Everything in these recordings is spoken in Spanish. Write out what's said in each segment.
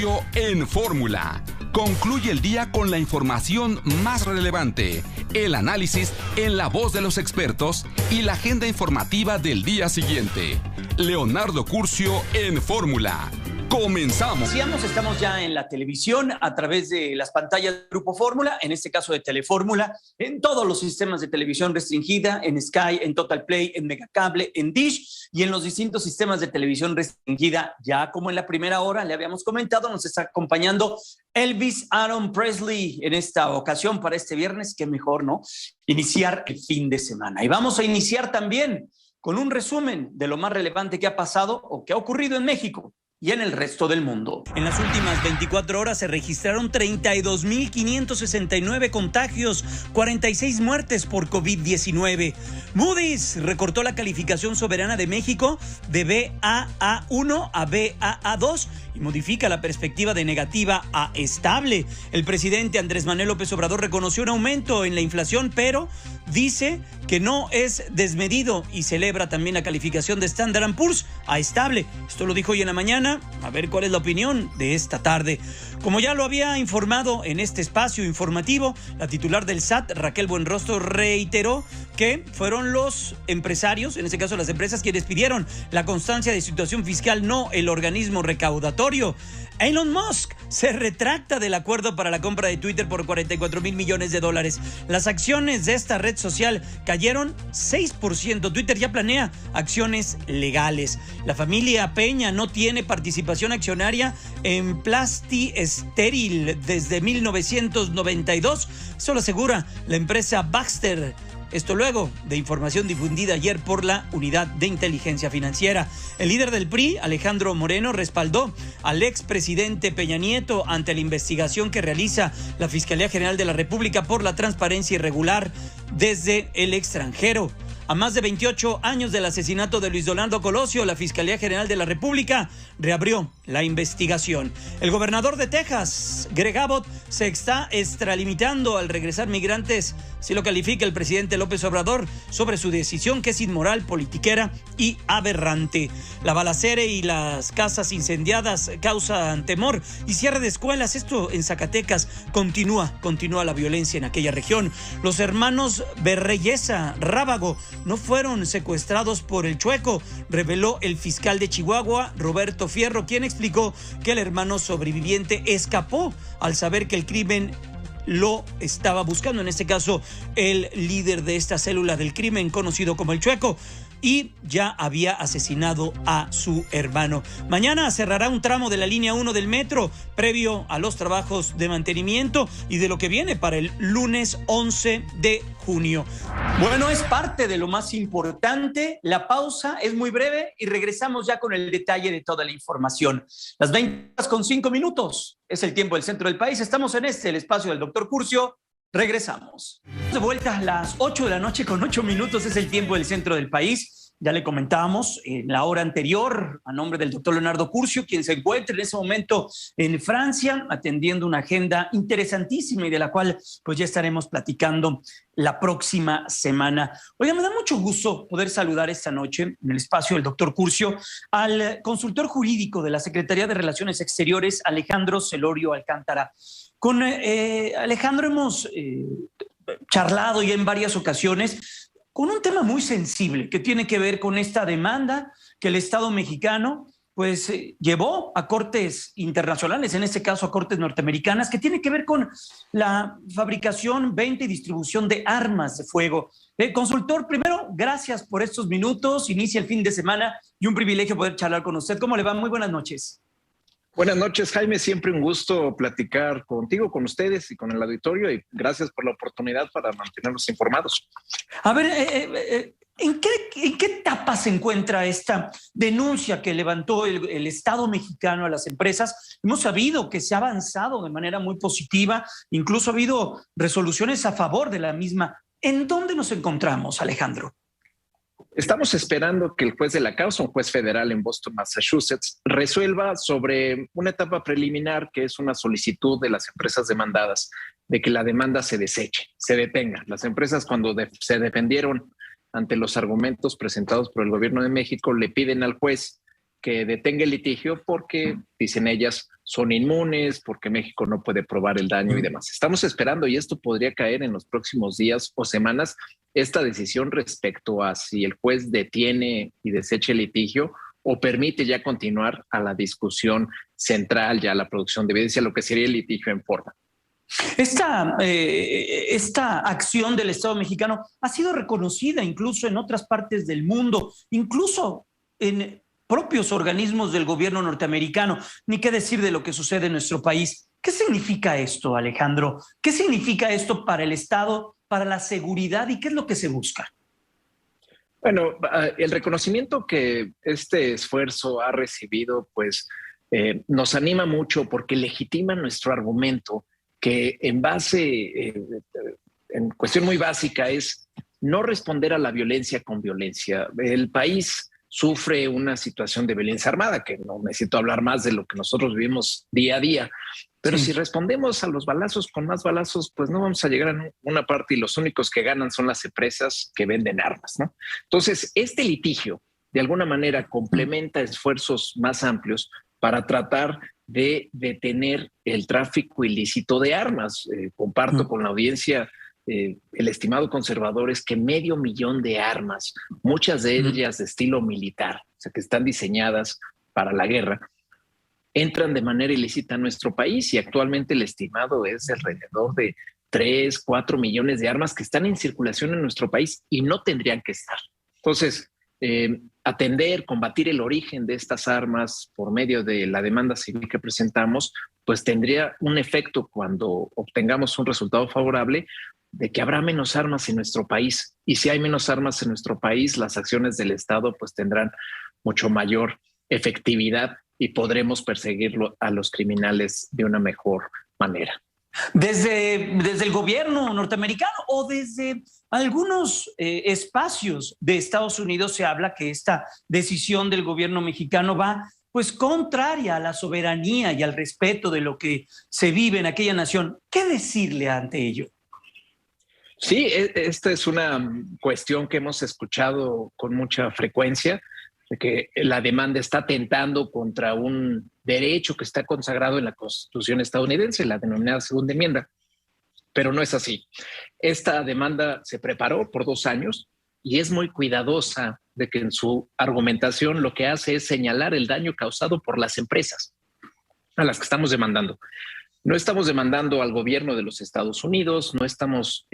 Curcio en Fórmula. Concluye el día con la información más relevante, el análisis en la voz de los expertos y la agenda informativa del día siguiente. Leonardo Curcio en Fórmula. ¡Comenzamos! Estamos ya en la televisión a través de las pantallas del Grupo Fórmula, en este caso de Telefórmula, en todos los sistemas de televisión restringida, en Sky, en Total Play, en Megacable, en Dish y en los distintos sistemas de televisión restringida. Ya como en la primera hora le habíamos comentado, nos está acompañando Elvis Aaron Presley en esta ocasión para este viernes. Qué mejor, ¿no? Iniciar el fin de semana. Y vamos a iniciar también con un resumen de lo más relevante que ha pasado o que ha ocurrido en México y en el resto del mundo. En las últimas 24 horas se registraron 32.569 contagios, 46 muertes por COVID-19. Moody's recortó la calificación soberana de México de Baa1 a Baa2 y modifica la perspectiva de negativa a estable. El presidente Andrés Manuel López Obrador reconoció un aumento en la inflación, pero dice que no es desmedido y celebra también la calificación de Standard & Poor's a estable. Esto lo dijo hoy en la mañana. A ver cuál es la opinión de esta tarde. Como ya lo había informado en este espacio informativo, la titular del SAT, Raquel Buenrostro, reiteró que fueron los empresarios, en este caso las empresas, quienes pidieron la constancia de situación fiscal, no el organismo recaudatorio. Elon Musk se retracta del acuerdo para la compra de Twitter por $44,000 millones. Las acciones de esta red social cayeron 6%. Twitter ya planea acciones legales. La familia Peña no tiene participación accionaria en Plasti Estéril desde 1992. Eso lo asegura la empresa Baxter. Esto luego de información difundida ayer por la Unidad de Inteligencia Financiera. El líder del PRI, Alejandro Moreno, respaldó al expresidente Peña Nieto ante la investigación que realiza la Fiscalía General de la República por la transparencia irregular desde el extranjero. A más de 28 años del asesinato de Luis Donaldo Colosio, la Fiscalía General de la República reabrió la investigación. El gobernador de Texas, Greg Abbott, se está extralimitando al regresar migrantes, así lo califica el presidente López Obrador, sobre su decisión que es inmoral, politiquera y aberrante. La balacera y las casas incendiadas causan temor y cierre de escuelas. Esto en Zacatecas continúa la violencia en aquella región. Los hermanos Berreyesa Rábago no fueron secuestrados por el Chueco, reveló el fiscal de Chihuahua, Roberto Fierro, quien explicó que el hermano sobreviviente escapó al saber que el crimen lo estaba buscando, en este caso el líder de esta célula del crimen conocido como el Chueco, y ya había asesinado a su hermano. Mañana cerrará un tramo de la línea 1 del metro previo a los trabajos de mantenimiento y de lo que viene para el lunes 11 de junio. Bueno, es parte de lo más importante. La pausa es muy breve y regresamos ya con el detalle de toda la información. Las 20:05 es el tiempo del centro del país. Estamos en el espacio del doctor Curcio. Regresamos. De vuelta a las 8 de la noche con 8 minutos es el tiempo del centro del país. Ya le comentábamos en la hora anterior a nombre del doctor Leonardo Curcio, quien se encuentra en ese momento en Francia atendiendo una agenda interesantísima y de la cual pues ya estaremos platicando la próxima semana. Oiga, me da mucho gusto poder saludar esta noche en el espacio del doctor Curcio al consultor jurídico de la Secretaría de Relaciones Exteriores, Alejandro Celorio Alcántara. Con Alejandro hemos charlado ya en varias ocasiones con un tema muy sensible que tiene que ver con esta demanda que el Estado mexicano pues llevó a cortes internacionales, en este caso a cortes norteamericanas, que tiene que ver con la fabricación, venta y distribución de armas de fuego. Consultor, primero, gracias por estos minutos. Inicia el fin de semana y un privilegio poder charlar con usted. ¿Cómo le va? Muy buenas noches. Buenas noches, Jaime. Siempre un gusto platicar contigo, con ustedes y con el auditorio, y gracias por la oportunidad para mantenernos informados. A ver, ¿en qué etapa se encuentra esta denuncia que levantó el Estado mexicano a las empresas? Hemos sabido que se ha avanzado de manera muy positiva, incluso ha habido resoluciones a favor de la misma. ¿En dónde nos encontramos, Alejandro? Estamos esperando que el juez de la causa, un juez federal en Boston, Massachusetts, resuelva sobre una etapa preliminar que es una solicitud de las empresas demandadas de que la demanda se deseche, se detenga. Las empresas, cuando se defendieron ante los argumentos presentados por el gobierno de México, le piden al juez que detenga el litigio porque, dicen ellas, son inmunes, porque México no puede probar el daño y demás. Estamos esperando, y esto podría caer en los próximos días o semanas, esta decisión respecto a si el juez detiene y desecha el litigio o permite ya continuar a la discusión central, ya la producción de evidencia, lo que sería el litigio en forma. Esta acción del Estado mexicano ha sido reconocida incluso en otras partes del mundo, incluso en propios organismos del gobierno norteamericano, ni qué decir de lo que sucede en nuestro país. ¿Qué significa esto, Alejandro? ¿Qué significa esto para el Estado, para la seguridad y qué es lo que se busca? Bueno, el reconocimiento que este esfuerzo ha recibido, pues nos anima mucho porque legitima nuestro argumento que en base, en cuestión muy básica, es no responder a la violencia con violencia. El país sufre una situación de violencia armada, que no necesito hablar más de lo que nosotros vivimos día a día, pero si respondemos a los balazos con más balazos, pues no vamos a llegar a una parte y los únicos que ganan son las empresas que venden armas, ¿no? Entonces, este litigio de alguna manera complementa esfuerzos más amplios para tratar de detener el tráfico ilícito de armas. Comparto con la audiencia el estimado conservador es que 500,000 de armas, muchas de ellas de estilo militar, o sea, que están diseñadas para la guerra, entran de manera ilícita a nuestro país y actualmente el estimado es de alrededor de 3, 4 millones de armas que están en circulación en nuestro país y no tendrían que estar. Entonces, atender, combatir el origen de estas armas por medio de la demanda civil que presentamos, pues tendría un efecto cuando obtengamos un resultado favorable de que habrá menos armas en nuestro país. Y si hay menos armas en nuestro país, las acciones del Estado pues tendrán mucho mayor efectividad y podremos perseguirlo a los criminales de una mejor manera. Desde el gobierno norteamericano o desde algunos espacios de Estados Unidos se habla que esta decisión del gobierno mexicano va pues contraria a la soberanía y al respeto de lo que se vive en aquella nación. ¿Qué decirle ante ello? Sí, esta es una cuestión que hemos escuchado con mucha frecuencia, de que la demanda está atentando contra un derecho que está consagrado en la Constitución estadounidense, la denominada Segunda Enmienda, pero no es así. Esta demanda se preparó por 2 años y es muy cuidadosa de que en su argumentación lo que hace es señalar el daño causado por las empresas a las que estamos demandando. No estamos demandando al gobierno de los Estados Unidos, no estamos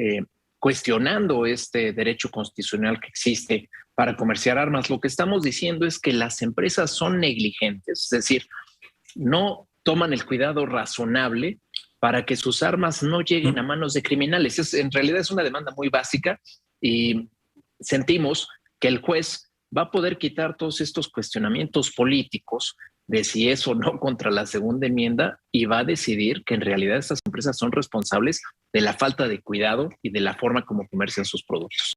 cuestionando este derecho constitucional que existe para comerciar armas. Lo que estamos diciendo es que las empresas son negligentes, es decir, no toman el cuidado razonable para que sus armas no lleguen a manos de criminales. En realidad es una demanda muy básica y sentimos que el juez va a poder quitar todos estos cuestionamientos políticos de si es o no contra la Segunda Enmienda y va a decidir que en realidad estas empresas son responsables de la falta de cuidado y de la forma como comercian sus productos.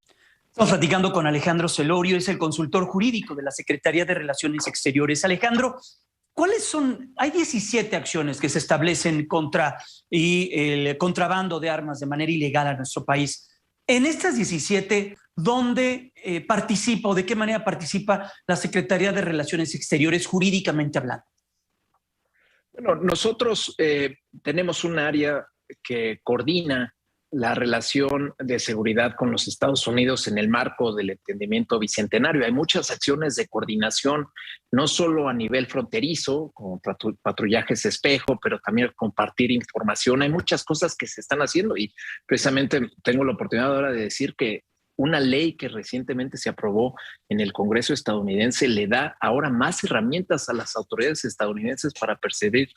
Estamos platicando con Alejandro Celorio, es el consultor jurídico de la Secretaría de Relaciones Exteriores. Alejandro, ¿cuáles son? Hay 17 acciones que se establecen contra el contrabando de armas de manera ilegal a nuestro país. En estas 17, ¿dónde participa o de qué manera participa la Secretaría de Relaciones Exteriores jurídicamente hablando? Bueno, nosotros tenemos un área que coordina la relación de seguridad con los Estados Unidos en el marco del entendimiento bicentenario. Hay muchas acciones de coordinación, no solo a nivel fronterizo, como patrullajes espejo, pero también compartir información. Hay muchas cosas que se están haciendo y precisamente tengo la oportunidad ahora de decir que una ley que recientemente se aprobó en el Congreso estadounidense le da ahora más herramientas a las autoridades estadounidenses para perseguir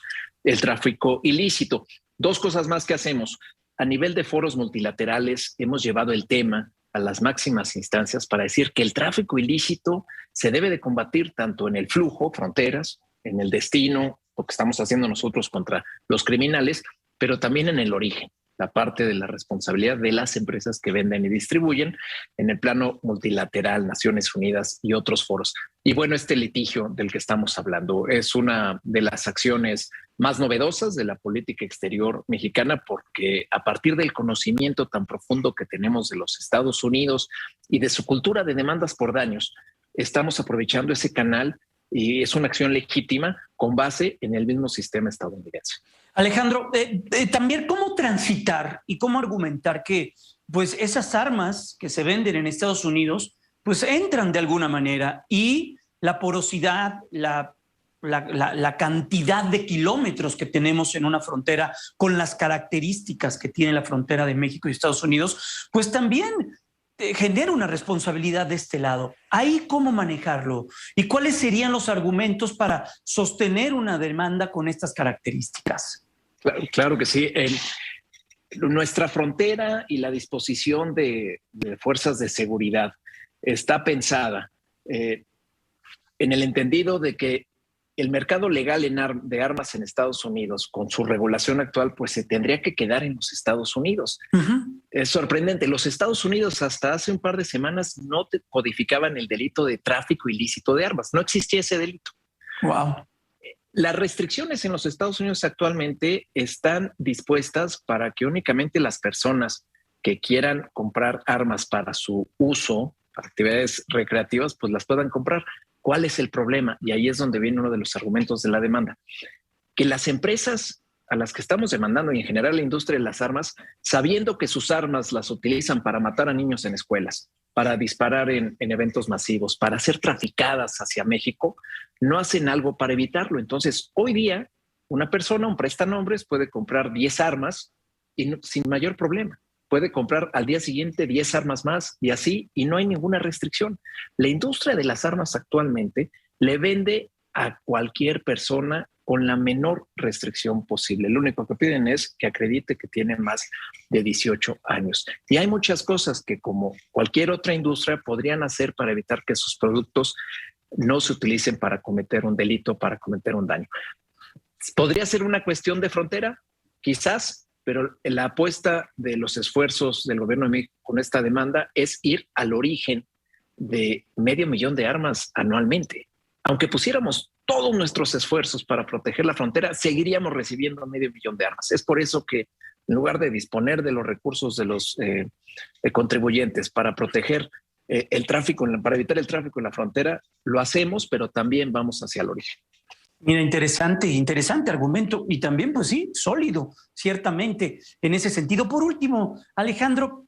el tráfico ilícito. 2 cosas más que hacemos. A nivel de foros multilaterales hemos llevado el tema a las máximas instancias para decir que el tráfico ilícito se debe de combatir tanto en el flujo, fronteras, en el destino, lo que estamos haciendo nosotros contra los criminales, pero también en el origen, la parte de la responsabilidad de las empresas que venden y distribuyen en el plano multilateral, Naciones Unidas y otros foros. Y bueno, este litigio del que estamos hablando es una de las acciones más novedosas de la política exterior mexicana, porque a partir del conocimiento tan profundo que tenemos de los Estados Unidos y de su cultura de demandas por daños, estamos aprovechando ese canal y es una acción legítima con base en el mismo sistema estadounidense. Alejandro, también cómo transitar y cómo argumentar que pues esas armas que se venden en Estados Unidos pues entran de alguna manera y la porosidad, la cantidad de kilómetros que tenemos en una frontera con las características que tiene la frontera de México y Estados Unidos, pues también genera una responsabilidad de este lado. ¿Ahí cómo manejarlo? ¿Y cuáles serían los argumentos para sostener una demanda con estas características? Claro que sí. Nuestra frontera y la disposición de fuerzas de seguridad está pensada en el entendido de que el mercado legal de armas en Estados Unidos, con su regulación actual, pues se tendría que quedar en los Estados Unidos. Uh-huh. Es sorprendente. Los Estados Unidos hasta hace un par de semanas no codificaban el delito de tráfico ilícito de armas. No existía ese delito. Wow. Las restricciones en los Estados Unidos actualmente están dispuestas para que únicamente las personas que quieran comprar armas para su uso, para actividades recreativas, pues las puedan comprar. ¿Cuál es el problema? Y ahí es donde viene uno de los argumentos de la demanda. Que las empresas a las que estamos demandando y en general la industria de las armas, sabiendo que sus armas las utilizan para matar a niños en escuelas, para disparar en eventos masivos, para ser traficadas hacia México, no hacen algo para evitarlo. Entonces, hoy día, una persona, un prestanombres, puede comprar 10 armas y sin mayor problema. Puede comprar al día siguiente 10 armas más y así, y no hay ninguna restricción. La industria de las armas actualmente le vende a cualquier persona con la menor restricción posible. Lo único que piden es que acredite que tiene más de 18 años. Y hay muchas cosas que, como cualquier otra industria, podrían hacer para evitar que sus productos no se utilicen para cometer un delito, para cometer un daño. ¿Podría ser una cuestión de frontera? Quizás, pero la apuesta de los esfuerzos del gobierno de México con esta demanda es ir al origen de 500,000 de armas anualmente. Aunque pusiéramos todos nuestros esfuerzos para proteger la frontera, seguiríamos recibiendo 500,000 de armas. Es por eso que en lugar de disponer de los recursos de los contribuyentes para proteger el tráfico, para evitar el tráfico en la frontera, lo hacemos, pero también vamos hacia el origen. Mira, interesante argumento y también, pues sí, sólido, ciertamente, en ese sentido. Por último, Alejandro,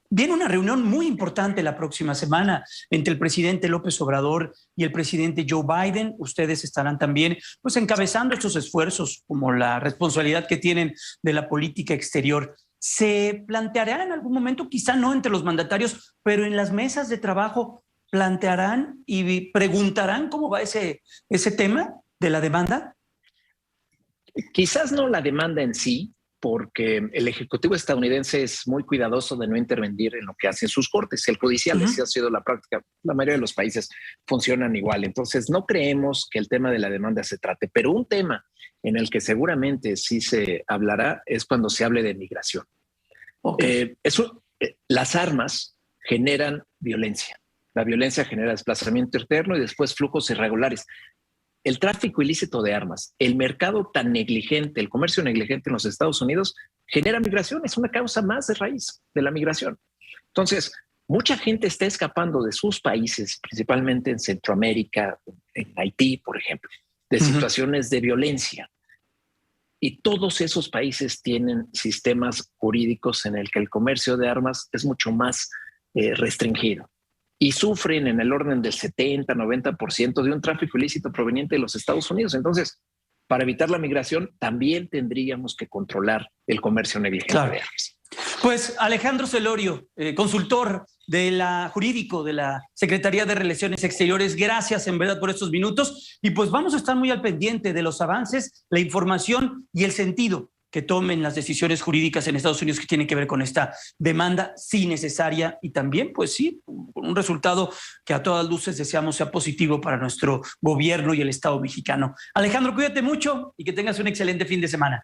viene una reunión muy importante la próxima semana entre el presidente López Obrador y el presidente Joe Biden. Ustedes estarán también pues encabezando estos esfuerzos como la responsabilidad que tienen de la política exterior. ¿Se planteará en algún momento, quizá no entre los mandatarios, pero en las mesas de trabajo plantearán y preguntarán cómo va ese tema de la demanda? Quizás no la demanda en sí, porque el Ejecutivo estadounidense es muy cuidadoso de no intervenir en lo que hacen sus cortes. El judicial ha sido la práctica. La mayoría de los países funcionan igual. Entonces, no creemos que el tema de la demanda se trate. Pero un tema en el que seguramente sí se hablará es cuando se hable de migración. Okay. Las armas generan violencia. La violencia genera desplazamiento interno y después flujos irregulares. El tráfico ilícito de armas, el mercado tan negligente, el comercio negligente en los Estados Unidos genera migración, es una causa más de raíz de la migración. Entonces, mucha gente está escapando de sus países, principalmente en Centroamérica, en Haití, por ejemplo, de situaciones de violencia. Y todos esos países tienen sistemas jurídicos en el que el comercio de armas es mucho más restringido. Y sufren en el orden del 70-90% de un tráfico ilícito proveniente de los Estados Unidos. Entonces, para evitar la migración, también tendríamos que controlar el comercio negligente de armas. Pues Alejandro Celorio, consultor jurídico de la Secretaría de Relaciones Exteriores, gracias en verdad por estos minutos. Y pues vamos a estar muy al pendiente de los avances, la información y el sentido que tomen las decisiones jurídicas en Estados Unidos que tienen que ver con esta demanda, sí necesaria, y también, pues sí, con un resultado que a todas luces deseamos sea positivo para nuestro gobierno y el Estado mexicano. Alejandro, cuídate mucho y que tengas un excelente fin de semana.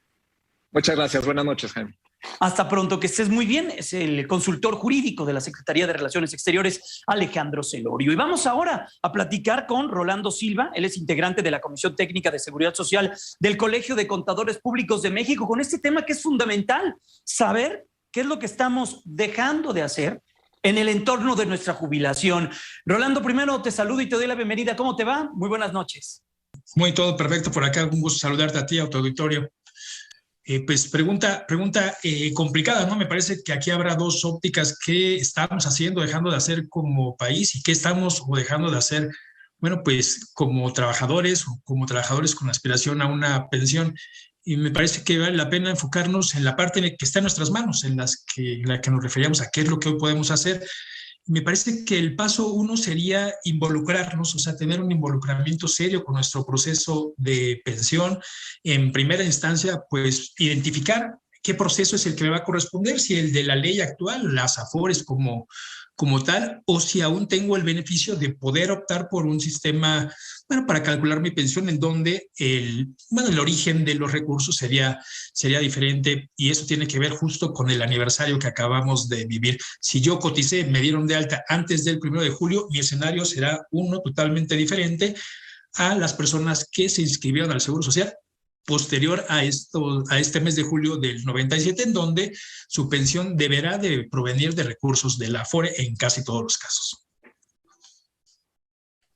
Muchas gracias. Buenas noches, Jaime. Hasta pronto, que estés muy bien. Es el consultor jurídico de la Secretaría de Relaciones Exteriores, Alejandro Celorio. Y vamos ahora a platicar con Rolando Silva. Él es integrante de la Comisión Técnica de Seguridad Social del Colegio de Contadores Públicos de México, con este tema que es fundamental, saber qué es lo que estamos dejando de hacer en el entorno de nuestra jubilación. Rolando, primero te saludo y te doy la bienvenida. ¿Cómo te va? Muy buenas noches. Muy todo perfecto por acá. Un gusto saludarte a ti, a tu auditorio. Pues pregunta complicada, ¿no? Me parece que aquí habrá dos ópticas: qué estamos haciendo, dejando de hacer como país, y qué estamos o dejando de hacer, bueno, pues como trabajadores o como trabajadores con aspiración a una pensión. Y me parece que vale la pena enfocarnos en la parte que está en nuestras manos, en la que nos referíamos a qué es lo que hoy podemos hacer. Me parece que el paso uno sería involucrarnos, o sea, tener un involucramiento serio con nuestro proceso de pensión. En primera instancia, pues identificar qué proceso es el que me va a corresponder, si el de la ley actual, las AFORES como tal, o si aún tengo el beneficio de poder optar por un sistema, bueno, para calcular mi pensión, en donde el origen de los recursos sería diferente, y eso tiene que ver justo con el aniversario que acabamos de vivir. Si yo coticé, me dieron de alta antes del 1 de julio, mi escenario será uno totalmente diferente a las personas que se inscribieron al Seguro Social posterior a este mes de julio del 97, en donde su pensión deberá de provenir de recursos de la AFORE en casi todos los casos.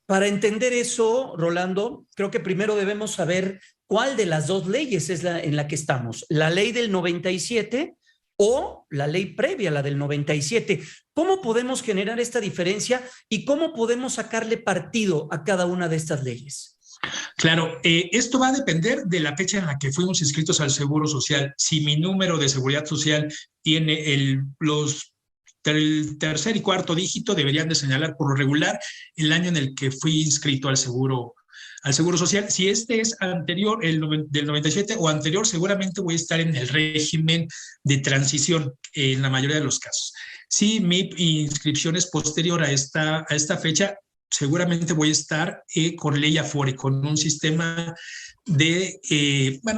Para entender eso, Rolando, creo que primero debemos saber cuál de las dos leyes es en la que estamos. ¿La ley del 97 o la ley previa, la del 97? ¿Cómo podemos generar esta diferencia y cómo podemos sacarle partido a cada una de estas leyes? Claro, esto va a depender de la fecha en la que fuimos inscritos al Seguro Social. Si mi número de seguridad social tiene el tercer y cuarto dígito, deberían de señalar por lo regular el año en el que fui inscrito al Seguro Social. Si este es anterior, del 97 o anterior, seguramente voy a estar en el régimen de transición en la mayoría de los casos. Si mi inscripción es posterior a esta fecha, seguramente voy a estar con ley AFORE, con un sistema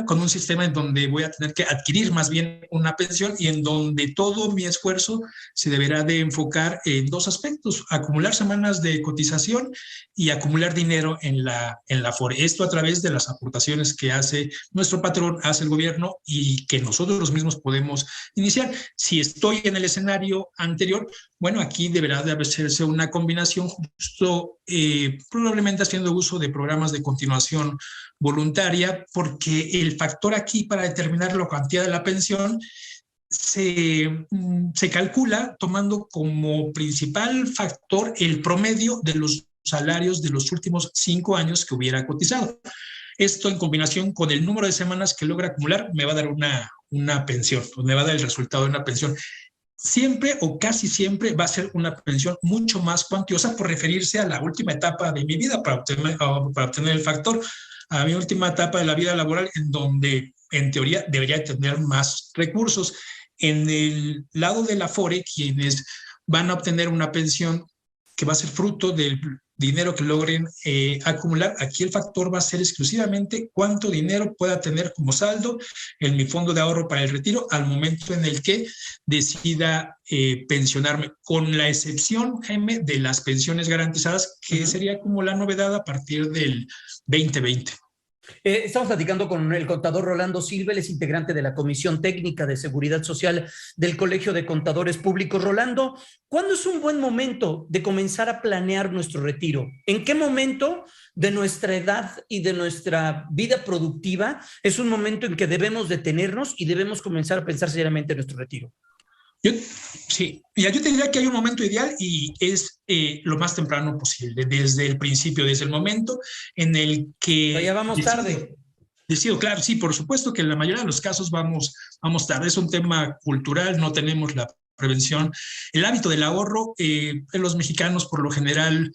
con un sistema en donde voy a tener que adquirir más bien una pensión, y en donde todo mi esfuerzo se deberá de enfocar en dos aspectos: acumular semanas de cotización y acumular dinero en la AFORE. Esto a través de las aportaciones que hace nuestro patrón, hace el gobierno, y que nosotros mismos podemos iniciar. Si estoy en el escenario anterior, bueno, aquí deberá de hacerse una combinación justo, probablemente haciendo uso de programas de continuación voluntaria, porque el factor aquí para determinar la cantidad de la pensión se calcula tomando como principal factor el promedio de los salarios de los últimos 5 años que hubiera cotizado. Esto, en combinación con el número de semanas que logra acumular, me va a dar una pensión, me va a dar el resultado de una pensión. Siempre o casi siempre va a ser una pensión mucho más cuantiosa, por referirse a la última etapa de mi vida para obtener el factor, a mi última etapa de la vida laboral, en donde en teoría debería tener más recursos. En el lado de la AFORE, quienes van a obtener una pensión que va a ser fruto del dinero que logren acumular, aquí el factor va a ser exclusivamente cuánto dinero pueda tener como saldo en mi fondo de ahorro para el retiro al momento en el que decida pensionarme, con la excepción, Jaime, de las pensiones garantizadas, que sería como la novedad a partir del 2020. Estamos platicando con el contador Rolando Silva, él es integrante de la Comisión Técnica de Seguridad Social del Colegio de Contadores Públicos. Rolando, ¿cuándo es un buen momento de comenzar a planear nuestro retiro? ¿En qué momento de nuestra edad y de nuestra vida productiva es un momento en que debemos detenernos y debemos comenzar a pensar seriamente en nuestro retiro? Sí, yo te diría que hay un momento ideal, y es lo más temprano posible, desde el principio, desde el momento en el que... Pero ya vamos tarde. Decido, claro, sí, por supuesto que en la mayoría de los casos vamos tarde. Es un tema cultural, no tenemos la prevención. El hábito del ahorro, en los mexicanos por lo general,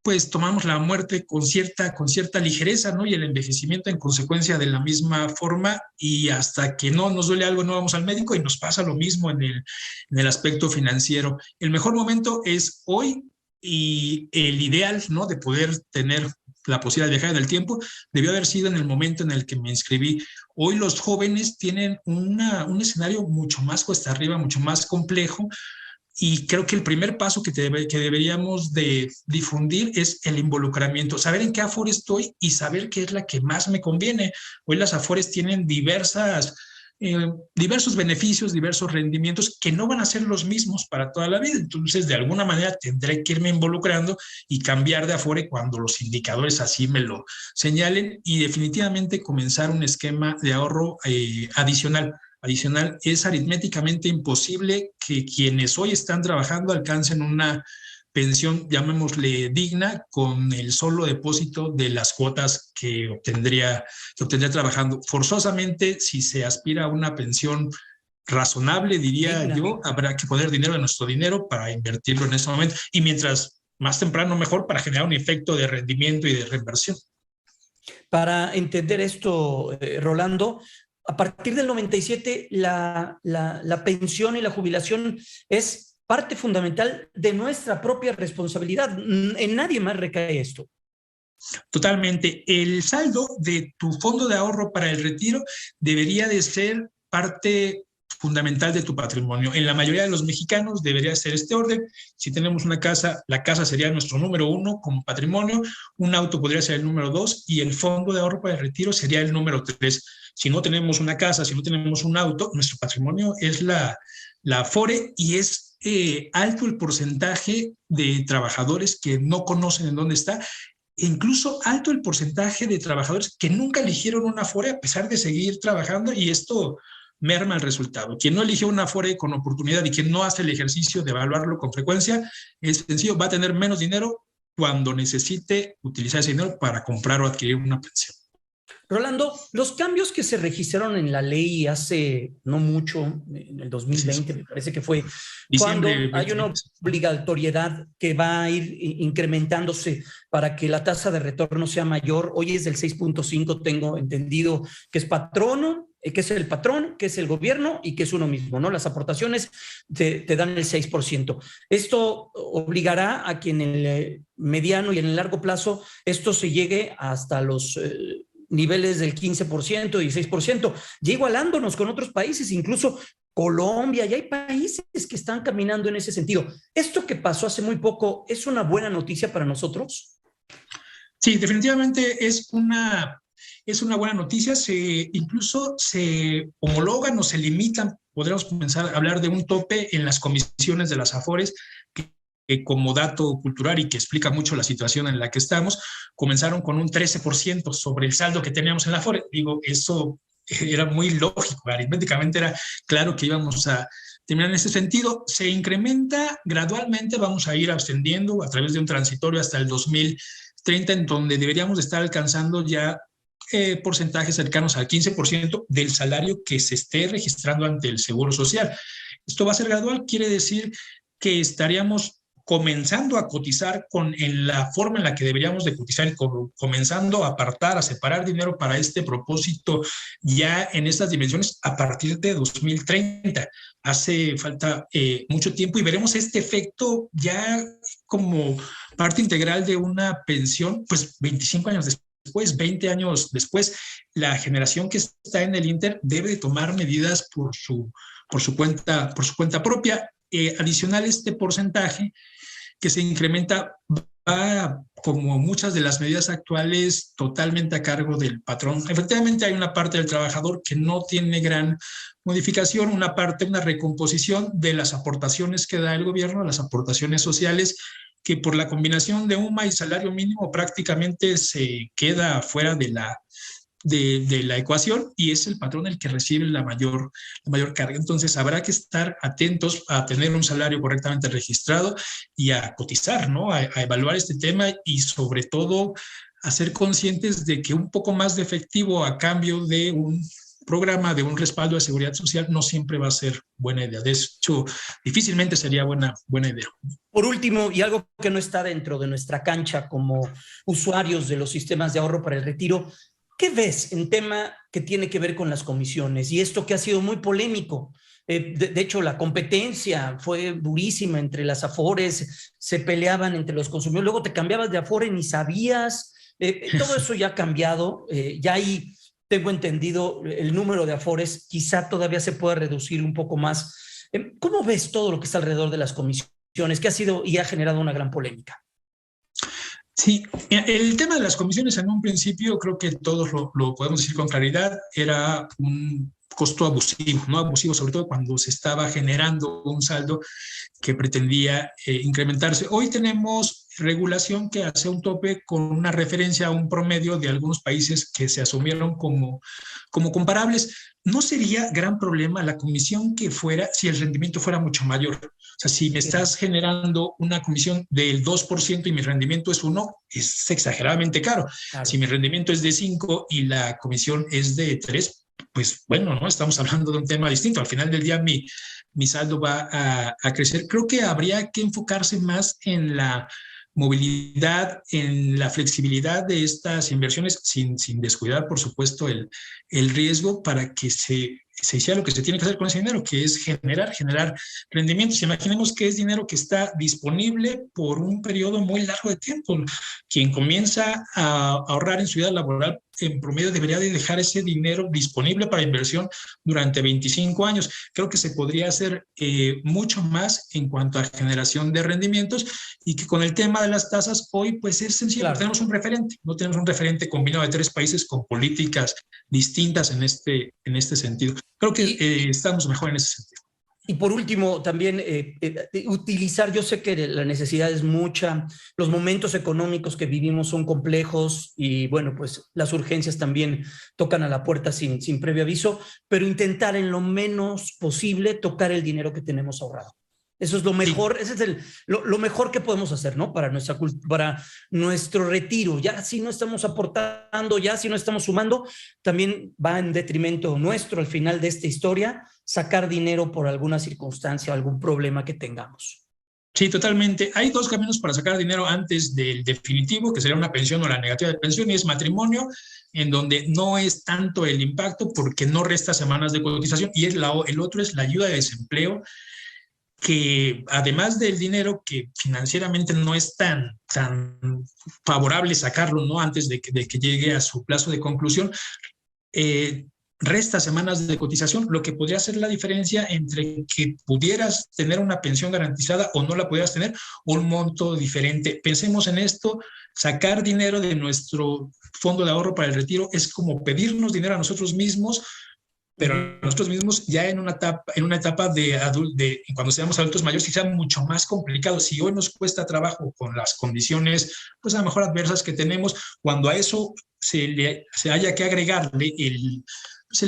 pues tomamos la muerte con cierta ligereza, ¿no? Y el envejecimiento en consecuencia de la misma forma, y hasta que no nos duele algo no vamos al médico, y nos pasa lo mismo en el aspecto financiero. El mejor momento es hoy, y el ideal, ¿no?, de poder tener la posibilidad de viajar en el tiempo debió haber sido en el momento en el que me inscribí. Hoy los jóvenes tienen un escenario mucho más cuesta arriba, mucho más complejo, y creo que el primer paso que deberíamos de difundir es el involucramiento, saber en qué AFORE estoy y saber qué es la que más me conviene. Hoy las AFORES tienen diversas diversos beneficios, diversos rendimientos que no van a ser los mismos para toda la vida. Entonces, de alguna manera tendré que irme involucrando y cambiar de Afore cuando los indicadores así me lo señalen, y definitivamente comenzar un esquema de ahorro adicional. Es aritméticamente imposible que quienes hoy están trabajando alcancen una pensión, llamémosle digna, con el solo depósito de las cuotas que obtendría trabajando. Forzosamente, si se aspira a una pensión razonable, diría digna, yo, habrá que poner dinero de nuestro dinero para invertirlo en ese momento. Y mientras más temprano, mejor, para generar un efecto de rendimiento y de reinversión. Para entender esto, Rolando, a partir del 97, la pensión y la jubilación es parte fundamental de nuestra propia responsabilidad. En nadie más recae esto. Totalmente. El saldo de tu fondo de ahorro para el retiro debería de ser parte fundamental de tu patrimonio. En la mayoría de los mexicanos debería ser este orden. Si tenemos una casa, la casa sería nuestro número 1 como patrimonio, un auto podría ser el número 2 y el fondo de ahorro para el retiro sería el número 3. Si no tenemos una casa, si no tenemos un auto, nuestro patrimonio es la Afore, y es alto el porcentaje de trabajadores que no conocen en dónde está, e incluso alto el porcentaje de trabajadores que nunca eligieron una Afore a pesar de seguir trabajando, y esto merma el resultado. Quien no eligió una Afore con oportunidad y quien no hace el ejercicio de evaluarlo con frecuencia, es sencillo, va a tener menos dinero cuando necesite utilizar ese dinero para comprar o adquirir una pensión. Rolando, los cambios que se registraron en la ley hace no mucho, en el 2020, me parece que fue, cuando hay una obligatoriedad que va a ir incrementándose para que la tasa de retorno sea mayor. Hoy es del 6.5, tengo entendido que es patrono, que es el patrón, que es el gobierno y que es uno mismo, ¿no? Las aportaciones te dan el 6%. Esto obligará a que en el mediano y en el largo plazo esto se llegue hasta los niveles del 15% y 6%, ya igualándonos con otros países, incluso Colombia, y hay países que están caminando en ese sentido. ¿Esto que pasó hace muy poco es una buena noticia para nosotros? Sí, definitivamente es una buena noticia. Incluso se homologan o se limitan, podríamos comenzar a hablar de un tope en las comisiones de las Afores, que como dato cultural y que explica mucho la situación en la que estamos, comenzaron con un 13% sobre el saldo que teníamos en la Afore. Digo, eso era muy lógico, aritméticamente era claro que íbamos a terminar en ese sentido. Se incrementa gradualmente, vamos a ir ascendiendo a través de un transitorio hasta el 2030, en donde deberíamos estar alcanzando ya porcentajes cercanos al 15% del salario que se esté registrando ante el Seguro Social. Esto va a ser gradual, quiere decir que estaríamos comenzando a cotizar en la forma en la que deberíamos de cotizar, comenzando a apartar, a separar dinero para este propósito ya en estas dimensiones a partir de 2030. Hace falta mucho tiempo y veremos este efecto ya como parte integral de una pensión, pues 25 años después, 20 años después. La generación que está en el Inter debe de tomar medidas por su cuenta propia. Adicional, este porcentaje que se incrementa va, como muchas de las medidas actuales, totalmente a cargo del patrón. Efectivamente, hay una parte del trabajador que no tiene gran modificación, una recomposición de las aportaciones que da el gobierno, las aportaciones sociales, que por la combinación de UMA y salario mínimo prácticamente se queda fuera de la ecuación, y es el patrón el que recibe la mayor carga. Entonces habrá que estar atentos a tener un salario correctamente registrado y a cotizar, ¿no? A evaluar este tema, y sobre todo a ser conscientes de que un poco más de efectivo a cambio de un programa, de un respaldo de seguridad social, no siempre va a ser buena idea. De hecho, difícilmente sería buena idea. Por último, y algo que no está dentro de nuestra cancha como usuarios de los sistemas de ahorro para el retiro, ¿qué ves en tema que tiene que ver con las comisiones? Y esto que ha sido muy polémico. De hecho, la competencia fue durísima entre las Afores, se peleaban entre los consumidores, luego te cambiabas de Afore, ni sabías. Todo eso ya ha cambiado. Ya hay, tengo entendido, el número de Afores quizá todavía se pueda reducir un poco más. ¿Cómo ves todo lo que está alrededor de las comisiones, que ha sido y ha generado una gran polémica? Sí, el tema de las comisiones en un principio, creo que todos lo podemos decir con claridad, era un costo abusivo, ¿no? Abusivo sobre todo cuando se estaba generando un saldo que pretendía incrementarse. Hoy tenemos regulación que hace un tope con una referencia a un promedio de algunos países que se asumieron como comparables. No sería gran problema la comisión que fuera si el rendimiento fuera mucho mayor. O sea, si me estás generando una comisión del 2% y mi rendimiento es 1, es exageradamente caro. Claro. Si mi rendimiento es de 5 y la comisión es de 3, pues bueno, ¿no? Estamos hablando de un tema distinto. Al final del día mi saldo va a crecer. Creo que habría que enfocarse más en la movilidad, en la flexibilidad de estas inversiones, sin descuidar, por supuesto, el riesgo para que se hiciera lo que se tiene que hacer con ese dinero, que es generar rendimientos. Imaginemos que es dinero que está disponible por un periodo muy largo de tiempo. Quien comienza a ahorrar en su vida laboral, en promedio debería de dejar ese dinero disponible para inversión durante 25 años. Creo que se podría hacer mucho más en cuanto a generación de rendimientos, y que con el tema de las tasas hoy pues es sencillo. Claro. Tenemos un referente, no tenemos un referente combinado de 3 países con políticas distintas en este sentido. Creo que estamos mejor en ese sentido. Y por último, también utilizar, yo sé que la necesidad es mucha, los momentos económicos que vivimos son complejos y bueno, pues las urgencias también tocan a la puerta sin previo aviso, pero intentar en lo menos posible tocar el dinero que tenemos ahorrado. Eso es lo mejor, sí. Ese es lo mejor que podemos hacer, ¿no? Para nuestro retiro. Ya si no estamos aportando, ya si no estamos sumando, también va en detrimento nuestro al final de esta historia sacar dinero por alguna circunstancia o algún problema que tengamos. Sí, totalmente. Hay 2 caminos para sacar dinero antes del definitivo, que sería una pensión o la negativa de pensión, y es matrimonio, en donde no es tanto el impacto porque no resta semanas de cotización, y el otro es la ayuda de desempleo, que además del dinero, que financieramente no es tan favorable sacarlo, ¿no? Antes de que llegue a su plazo de conclusión, resta semanas de cotización, lo que podría ser la diferencia entre que pudieras tener una pensión garantizada o no la pudieras tener, un monto diferente. Pensemos en esto: sacar dinero de nuestro fondo de ahorro para el retiro es como pedirnos dinero a nosotros mismos, pero nosotros mismos ya en una etapa de cuando seamos adultos mayores, quizá mucho más complicado. Si hoy nos cuesta trabajo con las condiciones, pues a lo mejor adversas que tenemos, cuando a eso se haya que agregarle el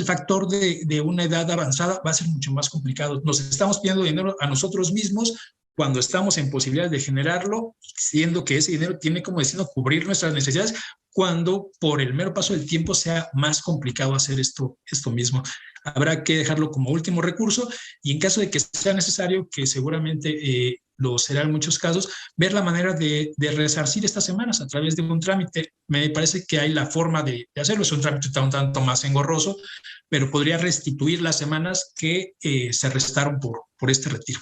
factor de una edad avanzada, va a ser mucho más complicado. Nos estamos pidiendo dinero a nosotros mismos cuando estamos en posibilidad de generarlo, siendo que ese dinero tiene como destino cubrir nuestras necesidades, cuando por el mero paso del tiempo sea más complicado hacer esto mismo. Habrá que dejarlo como último recurso, y en caso de que sea necesario, que seguramente lo será en muchos casos, ver la manera de resarcir estas semanas a través de un trámite. Me parece que hay la forma de hacerlo. Es un trámite un tanto más engorroso, pero podría restituir las semanas que se restaron por este retiro.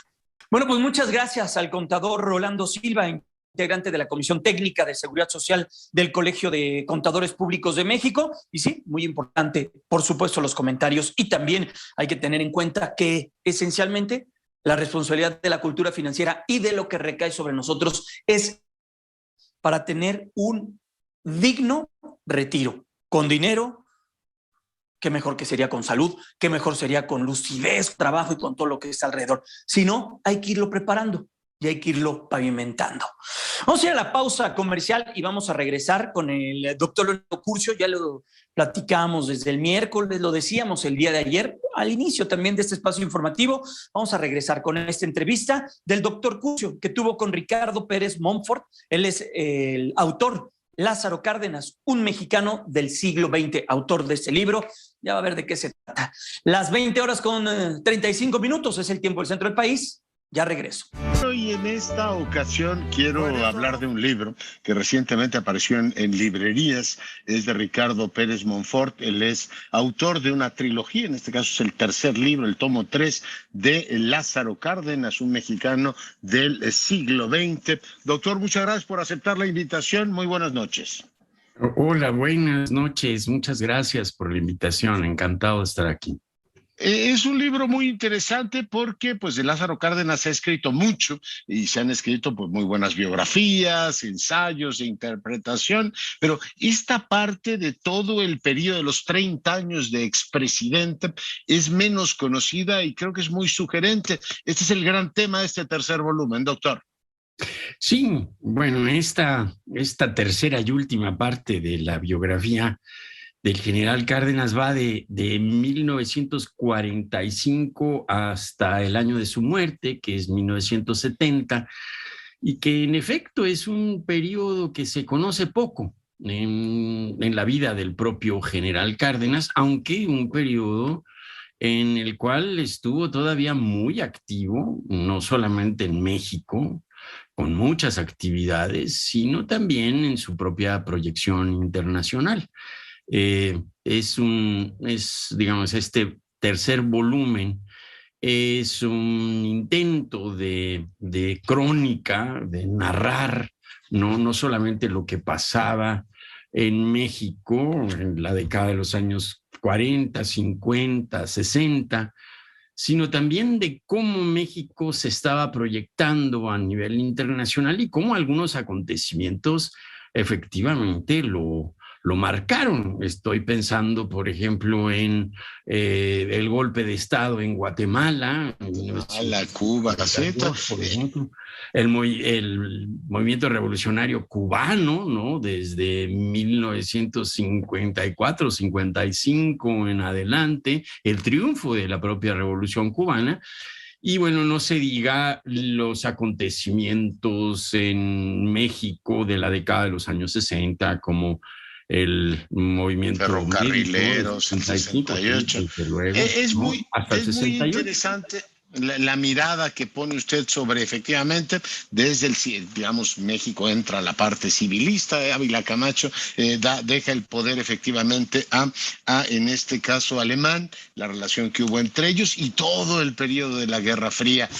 Bueno, pues muchas gracias al contador Rolando Silva, integrante de la Comisión Técnica de Seguridad Social del Colegio de Contadores Públicos de México. Y sí, muy importante, por supuesto, los comentarios. Y también hay que tener en cuenta que esencialmente la responsabilidad de la cultura financiera y de lo que recae sobre nosotros es para tener un digno retiro, con dinero. Qué mejor que sería con salud, qué mejor sería con lucidez, trabajo y con todo lo que está alrededor. Si no, hay que irlo preparando y hay que irlo pavimentando. Vamos a ir a la pausa comercial y vamos a regresar con el doctor Leonardo Curcio. Ya lo platicamos desde el miércoles, lo decíamos el día de ayer, al inicio también de este espacio informativo. Vamos a regresar con esta entrevista del doctor Curcio que tuvo con Ricardo Pérez Montfort. Él es el autor Lázaro Cárdenas, un mexicano del siglo XX, autor de este libro. Ya va a ver de qué se trata. Las 20 horas con 35 minutos es el tiempo del centro del país. Ya regreso. Y en esta ocasión quiero hablar de un libro que recientemente apareció en librerías. Es de Ricardo Pérez Montfort. Él es autor de una trilogía, en este caso es el tercer libro, el tomo 3 de Lázaro Cárdenas, un mexicano del siglo XX. Doctor, muchas gracias por aceptar la invitación. Muy buenas noches. Hola, buenas noches. Muchas gracias por la invitación. Encantado de estar aquí. Es un libro muy interesante porque pues de Lázaro Cárdenas se ha escrito mucho y se han escrito pues muy buenas biografías, ensayos e interpretación, pero esta parte de todo el periodo de los 30 años de expresidente es menos conocida y creo que es muy sugerente. Este es el gran tema de este tercer volumen, doctor. Sí, bueno, esta tercera y última parte de la biografía del general Cárdenas va de 1945 hasta el año de su muerte, que es 1970, y que en efecto es un periodo que se conoce poco en la vida del propio general Cárdenas, aunque un periodo en el cual estuvo todavía muy activo, no solamente en México, con muchas actividades, sino también en su propia proyección internacional. Digamos, este tercer volumen es un intento de crónica, de narrar, no solamente lo que pasaba en México en la década de los años 40, 50, 60, sino también de cómo México se estaba proyectando a nivel internacional y cómo algunos acontecimientos efectivamente lo marcaron. Estoy pensando, por ejemplo, en el golpe de Estado en Guatemala, la Cuba, por ejemplo, el movimiento revolucionario cubano, ¿no? Desde 1954-55 en adelante, el triunfo de la propia Revolución Cubana. Y bueno, no se diga los acontecimienlos en México de la década de los años 60, como el movimiento ferrocarrilero, 68. Luego, es ¿no? muy, Hasta es muy interesante la mirada que pone usted sobre, efectivamente, desde digamos, México entra a la parte civilista de Ávila Camacho, deja el poder efectivamente en este caso alemán, la relación que hubo entre ellos y todo el periodo de la Guerra Fría.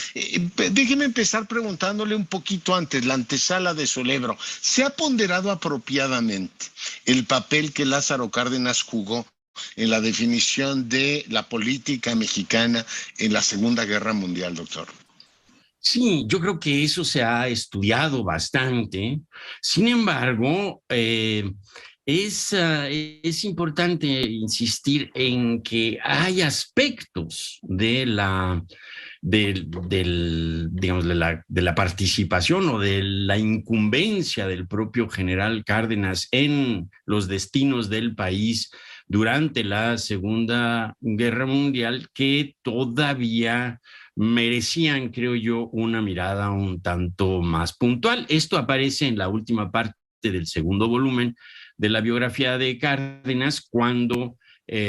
Déjeme empezar preguntándole un poquito antes, la antesala de Solebro. ¿Se ha ponderado apropiadamente el papel que Lázaro Cárdenas jugó en la definición de la política mexicana en la Segunda Guerra Mundial, doctor? Sí, yo creo que eso se ha estudiado bastante. Sin embargo, es importante insistir en que hay aspectos digamos, de la participación o de la incumbencia del propio general Cárdenas en los destinos del país durante la Segunda Guerra Mundial que todavía merecían, creo yo, una mirada un tanto más puntual. Esto aparece en la última parte del segundo volumen de la biografía de Cárdenas, cuando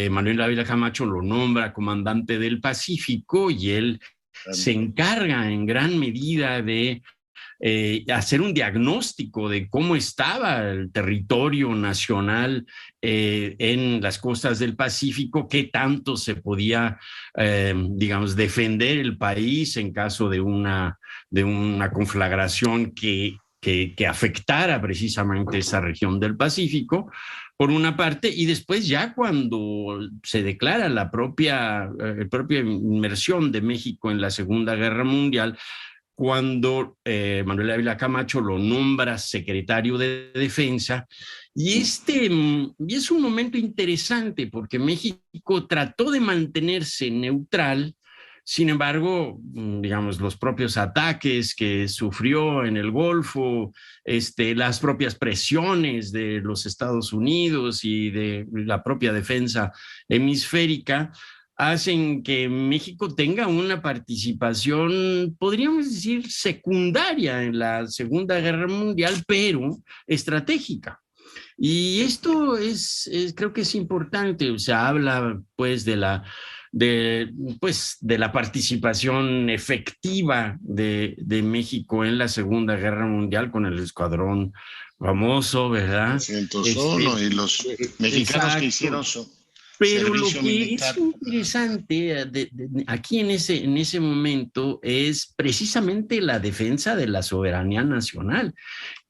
Manuel Ávila Camacho lo nombra comandante del Pacífico y él se encarga en gran medida de hacer un diagnóstico de cómo estaba el territorio nacional en las costas del Pacífico, qué tanto se podía, digamos, defender el país en caso de una conflagración que afectara precisamente esa región del Pacífico, por una parte, y después ya cuando se declara la propia inmersión de México en la Segunda Guerra Mundial, cuando Manuel Ávila Camacho lo nombra secretario de Defensa, y es un momento interesante porque México trató de mantenerse neutral. Sin embargo, digamos, los propios ataques que sufrió en el Golfo, las propias presiones de los Estados Unidos y de la propia defensa hemisférica, hacen que México tenga una participación, podríamos decir, secundaria en la Segunda Guerra Mundial, pero estratégica. Y esto creo que es importante. O sea, habla pues de la participación efectiva de México en la Segunda Guerra Mundial con el escuadrón famoso, ¿verdad? 301 y los mexicanos exacto. Que hicieron pero lo que militar. Es interesante aquí en ese momento es precisamente la defensa de la soberanía nacional,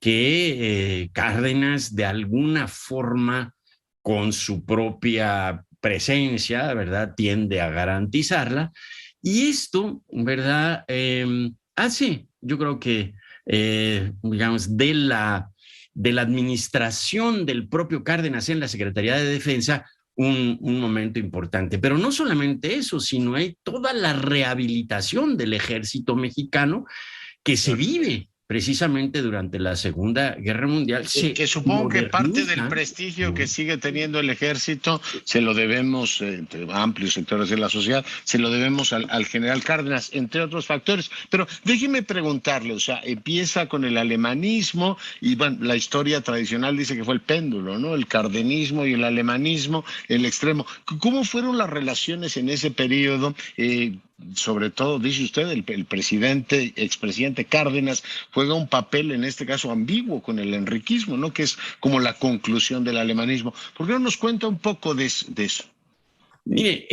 que Cárdenas de alguna forma con su propia presencia, ¿verdad?, tiende a garantizarla. Y esto, ¿verdad?, hace, yo creo que, digamos, de la administración del propio Cárdenas en la Secretaría de Defensa un momento importante. Pero no solamente eso, sino hay toda la rehabilitación del ejército mexicano que se vive precisamente durante la Segunda Guerra Mundial. Que supongo que parte del prestigio que sigue teniendo el ejército se lo debemos, entre amplios sectores de la sociedad, se lo debemos al general Cárdenas, entre otros factores. Pero déjeme preguntarle, o sea, empieza con el alemanismo y bueno, la historia tradicional dice que fue el péndulo, ¿no? El cardenismo y el alemanismo, el extremo. ¿Cómo fueron las relaciones en ese periodo? Sobre todo, dice usted, el presidente, expresidente Cárdenas juega un papel, en este caso, ambiguo con el enriquismo, ¿no? Que es como la conclusión del alemanismo. ¿Por qué no nos cuenta un poco de eso? Mire,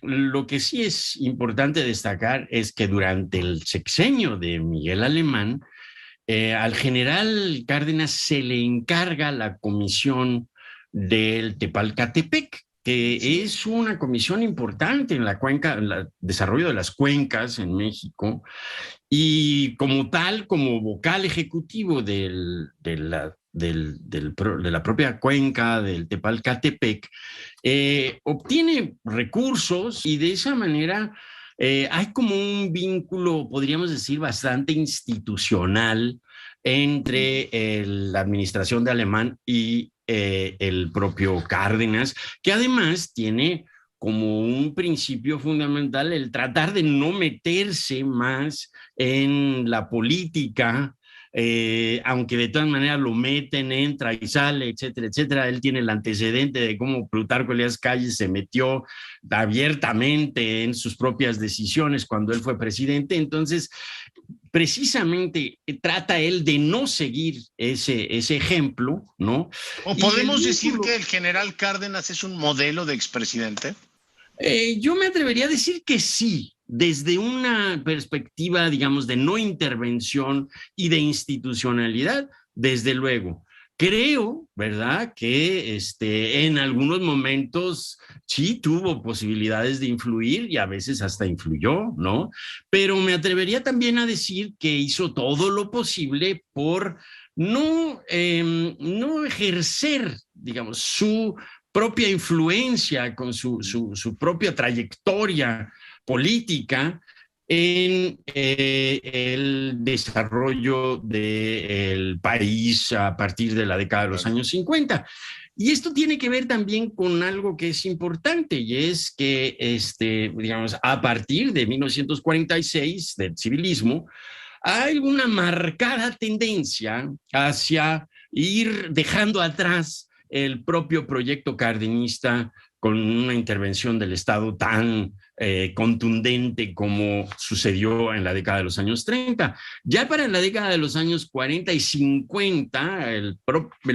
lo que sí es importante destacar es que durante el sexenio de Miguel Alemán, al general Cárdenas se le encarga la comisión del Tepalcatepec, que es una comisión importante en la cuenca, en el desarrollo de las cuencas en México, y como tal, como vocal ejecutivo de la propia cuenca del Tepalcatepec, obtiene recursos y de esa manera hay como un vínculo, podríamos decir, bastante institucional entre la administración de Alemán y el propio Cárdenas, que además tiene como un principio fundamental el tratar de no meterse más en la política, aunque de todas maneras lo meten, entra y sale, etcétera, etcétera. Él tiene el antecedente de cómo Plutarco Elías Calles se metió abiertamente en sus propias decisiones cuando él fue presidente. Entonces, precisamente trata él de no seguir ese ejemplo, ¿no? ¿O podemos decir que el general Cárdenas es un modelo de expresidente? Yo me atrevería a decir que sí, desde una perspectiva, digamos, de no intervención y de institucionalidad, desde luego. Creo, ¿verdad?, que en algunos momentos sí tuvo posibilidades de influir y a veces hasta influyó, ¿no? Pero me atrevería también a decir que hizo todo lo posible por no ejercer, digamos, su propia influencia con su propia trayectoria política en el desarrollo del país a partir de la década de los años 50. Y esto tiene que ver también con algo que es importante, y es que, digamos, a partir de 1946, del civilismo, hay una marcada tendencia hacia ir dejando atrás el propio proyecto cardenista con una intervención del Estado tan contundente como sucedió en la década de los años 30. Ya para la década de los años 40 y 50, el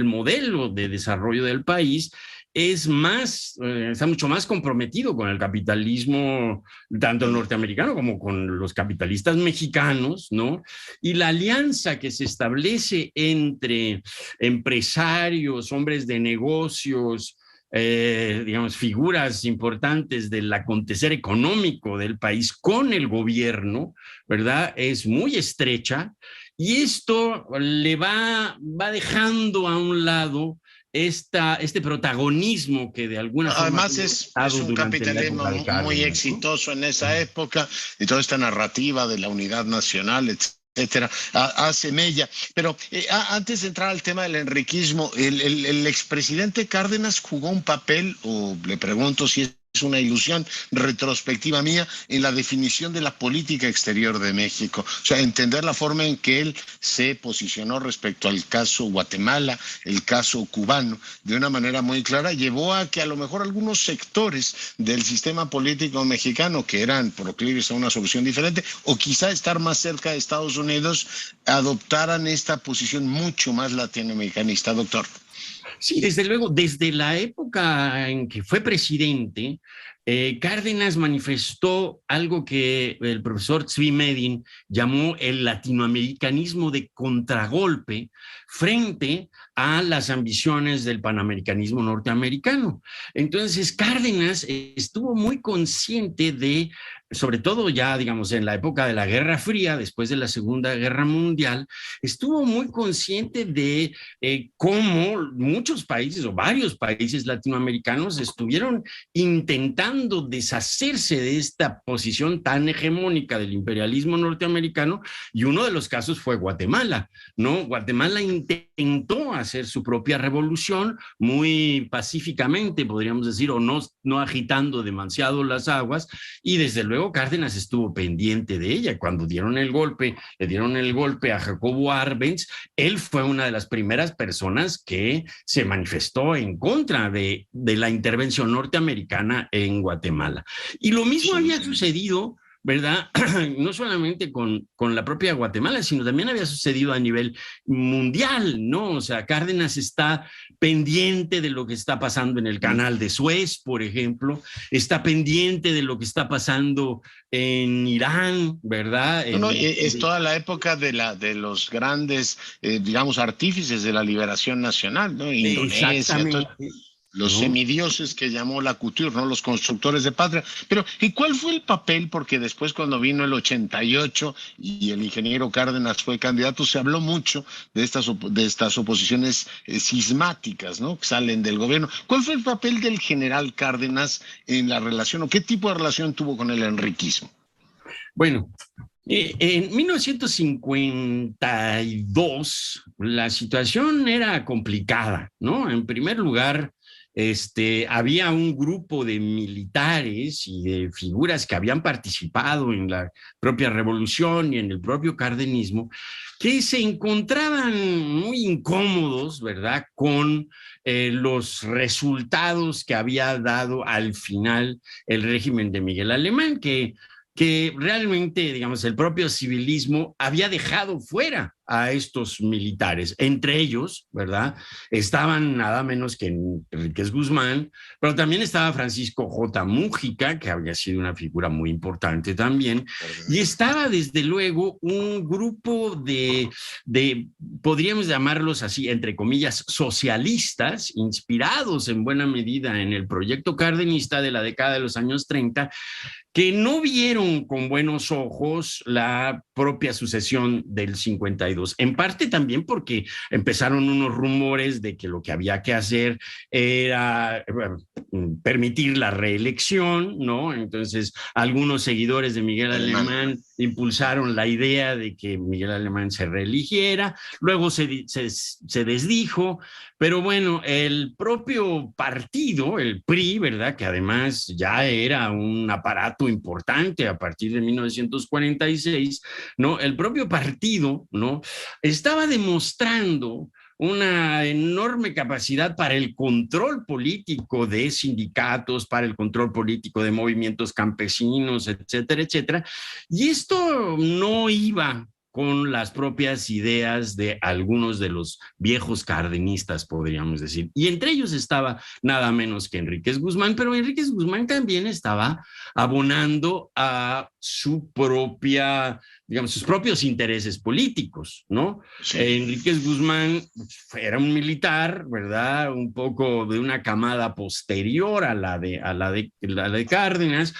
modelo de desarrollo del país está mucho más comprometido con el capitalismo, tanto norteamericano como con los capitalistas mexicanos, ¿no? Y la alianza que se establece entre empresarios, hombres de negocios, digamos, figuras importantes del acontecer económico del país con el gobierno, ¿verdad?, es muy estrecha, y esto le va dejando a un lado este protagonismo que de alguna forma... Además es un capitalismo muy exitoso en esa época, y toda esta narrativa de la unidad nacional, etcétera, hace mella. Pero antes de entrar al tema del enriquismo, el expresidente Cárdenas jugó un papel, o le pregunto si es una ilusión retrospectiva mía, en la definición de la política exterior de México. O sea, entender la forma en que él se posicionó respecto al caso Guatemala, el caso cubano, de una manera muy clara, llevó a que a lo mejor algunos sectores del sistema político mexicano que eran proclives a una solución diferente, o quizá estar más cerca de Estados Unidos, adoptaran esta posición mucho más latinoamericanista, doctor. Sí, desde luego, desde la época en que fue presidente, Cárdenas manifestó algo que el profesor Zvi Medin llamó el latinoamericanismo de contragolpe frente a las ambiciones del panamericanismo norteamericano. Entonces, Cárdenas estuvo muy consciente de, sobre todo ya, digamos, en la época de la Guerra Fría, después de la Segunda Guerra Mundial, estuvo muy consciente de cómo muchos países o varios países latinoamericanos estuvieron intentando deshacerse de esta posición tan hegemónica del imperialismo norteamericano, y uno de los casos fue Guatemala, ¿no? Guatemala intentó hacer su propia revolución muy pacíficamente, podríamos decir, o no agitando demasiado las aguas, y desde luego Cárdenas estuvo pendiente de ella. Cuando le dieron el golpe a Jacobo Arbenz, él fue una de las primeras personas que se manifestó en contra de la intervención norteamericana en Guatemala. Y lo mismo había sucedido, ¿verdad? No solamente con la propia Guatemala, sino también había sucedido a nivel mundial, ¿no? O sea, Cárdenas está pendiente de lo que está pasando en el canal de Suez, por ejemplo, está pendiente de lo que está pasando en Irán, ¿verdad? Es toda la época de los grandes, digamos, artífices de la liberación nacional, ¿no? Indonesia, los semidioses que llamó la Couture, ¿no? Los constructores de patria. Pero, ¿y cuál fue el papel? Porque después, cuando vino el 88 y el ingeniero Cárdenas fue candidato, se habló mucho de estas oposiciones cismáticas, ¿no? Que salen del gobierno. ¿Cuál fue el papel del general Cárdenas en la relación, o qué tipo de relación tuvo con el enriquismo? Bueno, en 1952 la situación era complicada, ¿no? En primer lugar, había un grupo de militares y de figuras que habían participado en la propia revolución y en el propio cardenismo, que se encontraban muy incómodos, ¿verdad?, con los resultados que había dado al final el régimen de Miguel Alemán, que realmente, digamos, el propio civilismo había dejado fuera a estos militares. Entre ellos, ¿verdad?, estaban nada menos que Enríquez Guzmán, pero también estaba Francisco J. Mújica, que había sido una figura muy importante también, y estaba desde luego un grupo de podríamos llamarlos así, entre comillas, socialistas, inspirados en buena medida en el proyecto cardenista de la década de los años 30, que no vieron con buenos ojos la propia sucesión del 52. En parte también porque empezaron unos rumores de que lo que había que hacer era permitir la reelección, ¿no? Entonces, algunos seguidores de Miguel Alemán impulsaron la idea de que Miguel Alemán se reeligiera, luego se desdijo, pero bueno, el propio partido, el PRI, ¿verdad?, que además ya era un aparato importante a partir de 1946, ¿no? El propio partido, ¿no?, estaba demostrando una enorme capacidad para el control político de sindicatos, para el control político de movimientos campesinos, etcétera, etcétera. Y esto no iba con las propias ideas de algunos de los viejos cardenistas, podríamos decir. Y entre ellos estaba nada menos que Enríquez Guzmán, pero Enríquez Guzmán también estaba abonando a su propia, digamos, sus propios intereses políticos, ¿no? Sí. Enríquez Guzmán era un militar, ¿verdad?, un poco de una camada posterior a la de Cárdenas,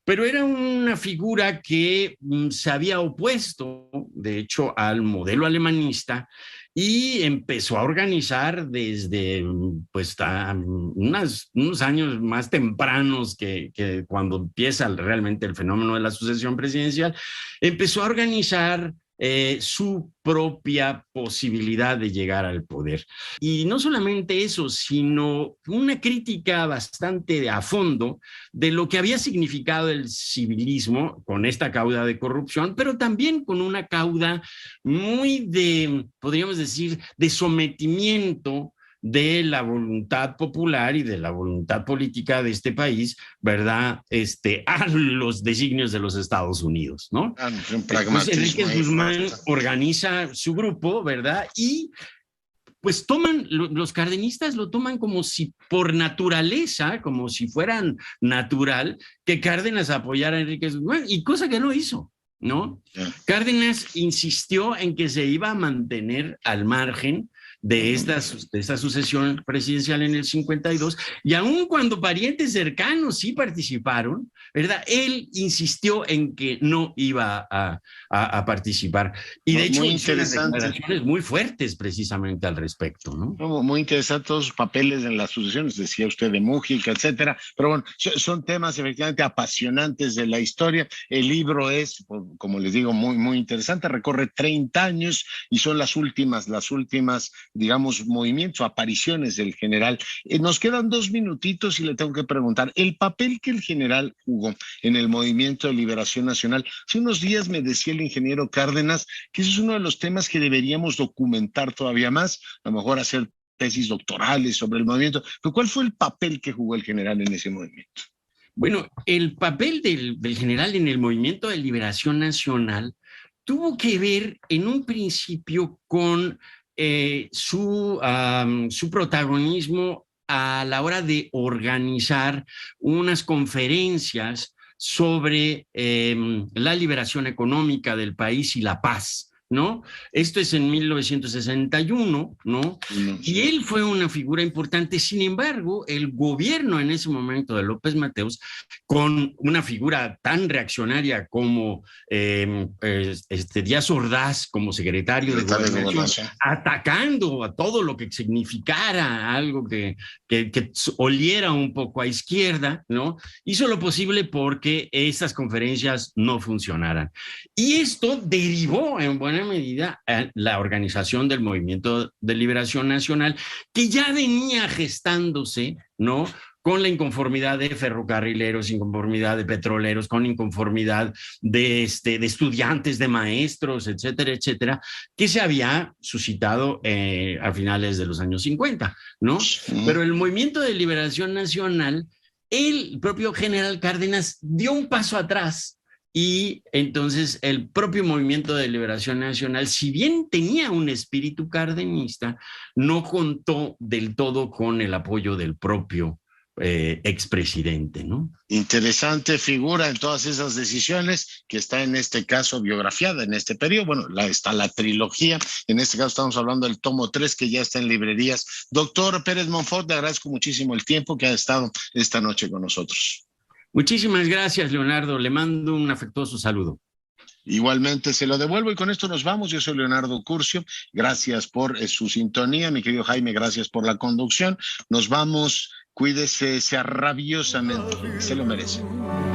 pero era una figura que se había opuesto, de hecho, al modelo alemanista, y empezó a organizar desde pues, unos años más tempranos que cuando empieza realmente el fenómeno de la sucesión presidencial, empezó a organizar su propia posibilidad de llegar al poder. Y no solamente eso, sino una crítica bastante a fondo de lo que había significado el civilismo con esta cauda de corrupción, pero también con una cauda muy podríamos decir, de sometimiento de la voluntad popular y de la voluntad política de este país, ¿verdad?, a los designios de los Estados Unidos, ¿no? Entonces, Enríquez Guzmán organiza su grupo, ¿verdad?, y pues los cardenistas lo toman como si por naturaleza, como si fueran natural, que Cárdenas apoyara a Enrique Guzmán, y cosa que no hizo, ¿no? Cárdenas insistió en que se iba a mantener al margen de esta sucesión presidencial en el 52, y aun cuando parientes cercanos sí participaron, ¿verdad? Él insistió en que no iba a participar. Y de hecho hizo unas declaraciones muy fuertes precisamente al respecto, ¿no? Muy interesantes todos sus papeles en las sucesiones, decía usted de Mújica, etcétera. Pero bueno, son temas efectivamente apasionantes de la historia. El libro es, como les digo, muy interesante, recorre 30 años y son las últimas, digamos, movimientos, apariciones del general. Nos quedan 2 minutitos y le tengo que preguntar, el papel que el general jugó en el Movimiento de Liberación Nacional. Hace unos días me decía el ingeniero Cárdenas que ese es uno de los temas que deberíamos documentar todavía más, a lo mejor hacer tesis doctorales sobre el movimiento. Pero ¿cuál fue el papel que jugó el general en ese movimiento? Bueno, el papel del general en el Movimiento de Liberación Nacional tuvo que ver en un principio con su protagonismo a la hora de organizar unas conferencias sobre la liberación económica del país y la paz, ¿no? Esto es en 1961, ¿no? Y él fue una figura importante. Sin embargo, el gobierno en ese momento de López Mateos, con una figura tan reaccionaria como Díaz Ordaz como secretario de Gobernación, atacando a todo lo que significara algo que oliera un poco a izquierda, ¿no? Hizo lo posible porque estas conferencias no funcionaran. Y esto derivó en buena medida a la organización del Movimiento de Liberación Nacional, que ya venía gestándose, ¿no? Con la inconformidad de ferrocarrileros, inconformidad de petroleros, con inconformidad de estudiantes, de maestros, etcétera, etcétera, que se había suscitado a finales de los años 50, ¿no? Pero el Movimiento de Liberación Nacional, el propio general Cárdenas dio un paso atrás. Y entonces el propio Movimiento de Liberación Nacional, si bien tenía un espíritu cardenista, no contó del todo con el apoyo del propio expresidente, ¿no? Interesante figura en todas esas decisiones, que está en este caso biografiada en este periodo. Bueno, está la trilogía, en este caso estamos hablando del tomo 3, que ya está en librerías. Doctor Pérez Monfort, le agradezco muchísimo el tiempo que ha estado esta noche con nosotros. Muchísimas gracias, Leonardo. Le mando un afectuoso saludo. Igualmente se lo devuelvo y con esto nos vamos. Yo soy Leonardo Curcio. Gracias por su sintonía. Mi querido Jaime, gracias por la conducción. Nos vamos. Cuídese, sea rabiosamente. Se lo merece.